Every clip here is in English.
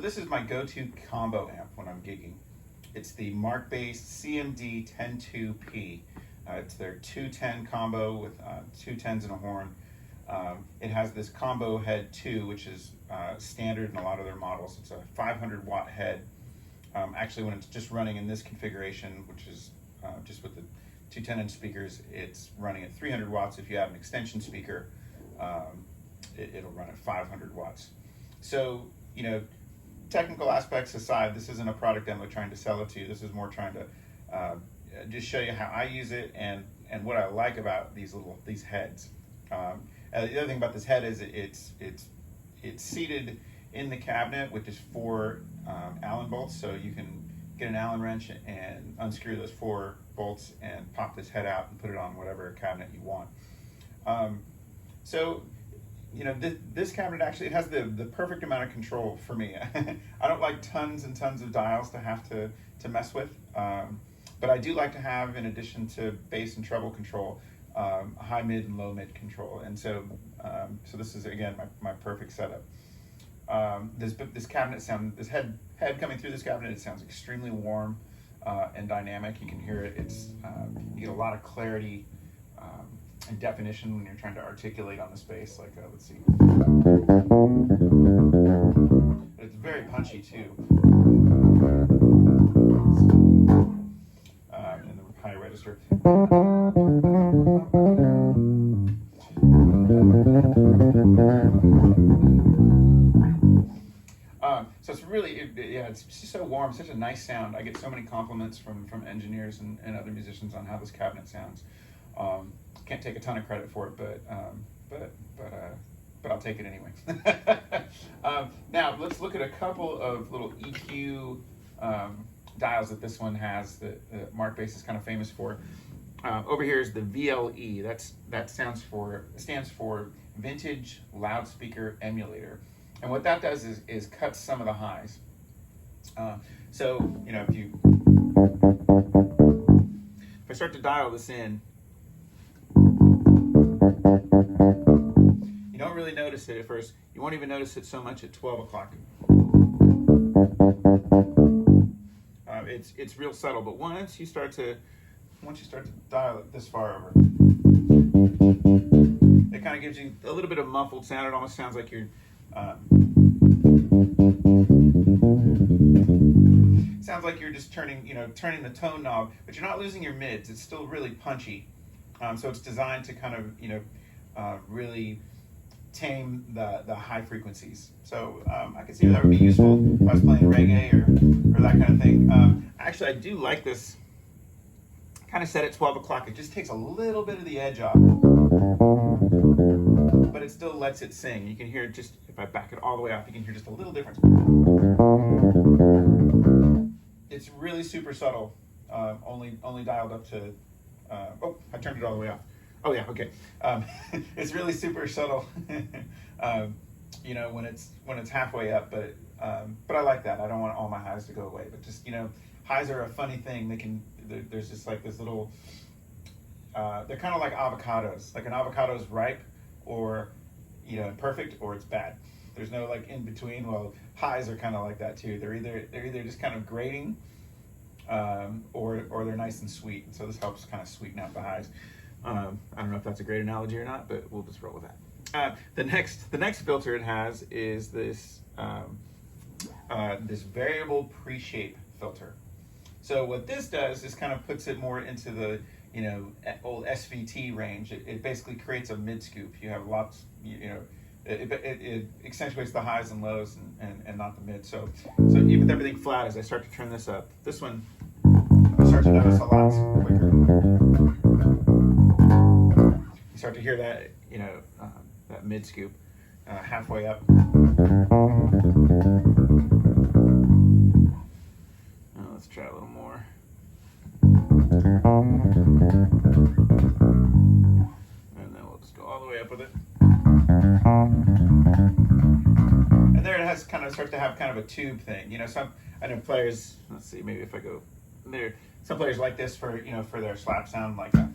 this is my go-to combo amp when I'm gigging. It's the Markbass CMD 102P. It's their 210 combo with 2 10s and a horn. It has this combo head too, which is standard in a lot of their models. It's a 500 watt head. Actually, when it's just running in this configuration, which is just with the 2 10-inch speakers, it's running at 300 watts. If you have an extension speaker, it'll run at 500 watts. So, you know, technical aspects aside, this isn't a product demo trying to sell it to you. This is more trying to just show you how I use it and what I like about these heads. The other thing about this head is it's seated in the cabinet with just 4 Allen bolts, so you can get an Allen wrench and unscrew those 4 bolts and pop this head out and put it on whatever cabinet you want. So, you know, this cabinet actually has the perfect amount of control for me. I don't like tons and tons of dials to have to mess with, but I do like to have, in addition to bass and treble control, high mid and low mid control. And so so this is again my perfect setup. This cabinet sound, this head coming through this cabinet, it sounds extremely warm and dynamic. You can hear it. It's you get a lot of clarity and definition when you're trying to articulate on the space. Like let's see, it's very punchy too. In the high register. So it's really, yeah, it's just so warm, such a nice sound. I get so many compliments from engineers and other musicians on how this cabinet sounds. Can't take a ton of credit for it, but I'll take it anyway. Now let's look at a couple of little EQ dials that this one has that Markbass is kind of famous for. Over here is the VLE. That stands for Vintage Loudspeaker Emulator, and what that does is cuts some of the highs. So you know, if I start to dial this in, you don't really notice it at first. You won't even notice it so much at 12 o'clock. It's real subtle, but once you start to dial it this far over, it kind of gives you a little bit of muffled sound. It almost sounds like you're just turning the tone knob, but you're not losing your mids. It's still really punchy. So it's designed to kind of really tame the high frequencies. So I could see that would be useful if I was playing reggae or that kind of thing. Actually, I do like this kind of set at 12 o'clock. It just takes a little bit of the edge off, but it still lets it sing. You can hear it just, if I back it all the way off, you can hear just a little difference. It's really super subtle, only dialed up to, oh, I turned it all the way off. Oh yeah, okay. It's really super subtle, you know, when it's halfway up, but I like that. I don't want all my highs to go away, but just, you know, highs are a funny thing. There's just like this little, they're kind of like avocados. Like an avocado is ripe or, you know, perfect, or it's bad. There's no like in between. Well, highs are kind of like that too. They're either just kind of grating, or they're nice and sweet. And so this helps kind of sweeten out the highs. I don't know if that's a great analogy or not, but we'll just roll with that. The next filter it has is this this variable pre-shape filter. So what this does is kind of puts it more into the, you know, old SVT range. It basically creates a mid scoop. You have lots, you know, it accentuates the highs and lows and not the mid. So even with everything flat, as I start to turn this up, this one I start to notice a lot quicker. You start to hear that, you know, that mid scoop halfway up. Let's try a little more. And then we'll just go all the way up with it. And there it has kind of starts to have kind of a tube thing. You know, I know players, let's see, maybe if I go there, some players like this for, you know, for their slap sound like that.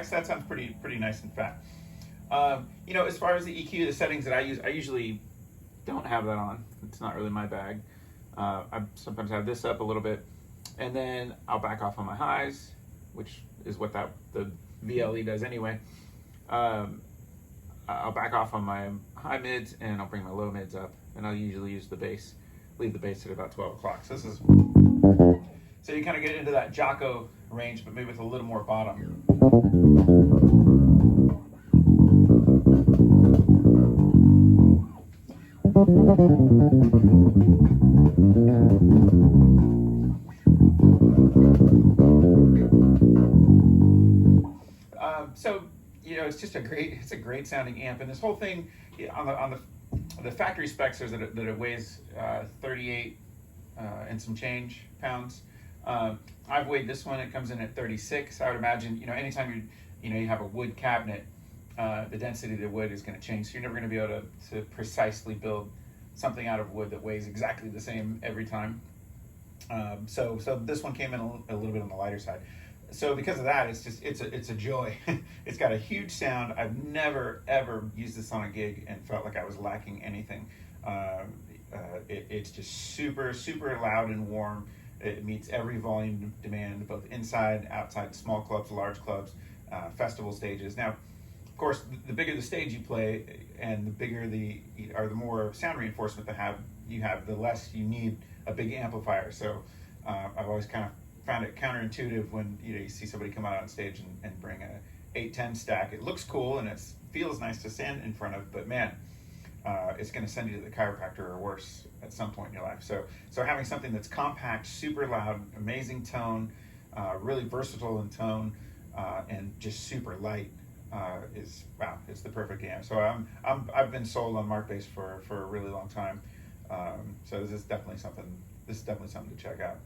That sounds pretty nice and fat. You know, as far as the EQ, the settings that I use, I usually don't have that on. It's not really my bag. I sometimes have this up a little bit, and then I'll back off on my highs, which is what the VLE does anyway. I'll back off on my high mids, and I'll bring my low mids up, and I'll usually use the bass, leave the bass at about 12 o'clock. So so you kind of get into that Jocko range, but maybe with a little more bottom. So you know, it's a great sounding amp, and this whole thing on the factory specs says that it weighs 38 and some change pounds. I've weighed this one; it comes in at 36. I would imagine, you know, anytime you have a wood cabinet, the density of the wood is going to change, so you're never going to be able to precisely build something out of wood that weighs exactly the same every time. So this one came in a little bit on the lighter side. So because of that, it's a joy. It's got a huge sound. I've never ever used this on a gig and felt like I was lacking anything. It's just super loud and warm. It meets every volume demand, both inside, outside, small clubs, large clubs, festival stages. Now, of course, the bigger the stage you play, and the bigger the more sound reinforcement you have, the less you need a big amplifier. So I've always kind of found it counterintuitive when you see somebody come out on stage and bring a 810 stack. It looks cool and it feels nice to stand in front of, but man, it's going to send you to the chiropractor or worse at some point in your life. So having something that's compact, super loud, amazing tone, really versatile in tone, and just super light it's the perfect amp. So I've been sold on Markbass for a really long time. So this is definitely something to check out.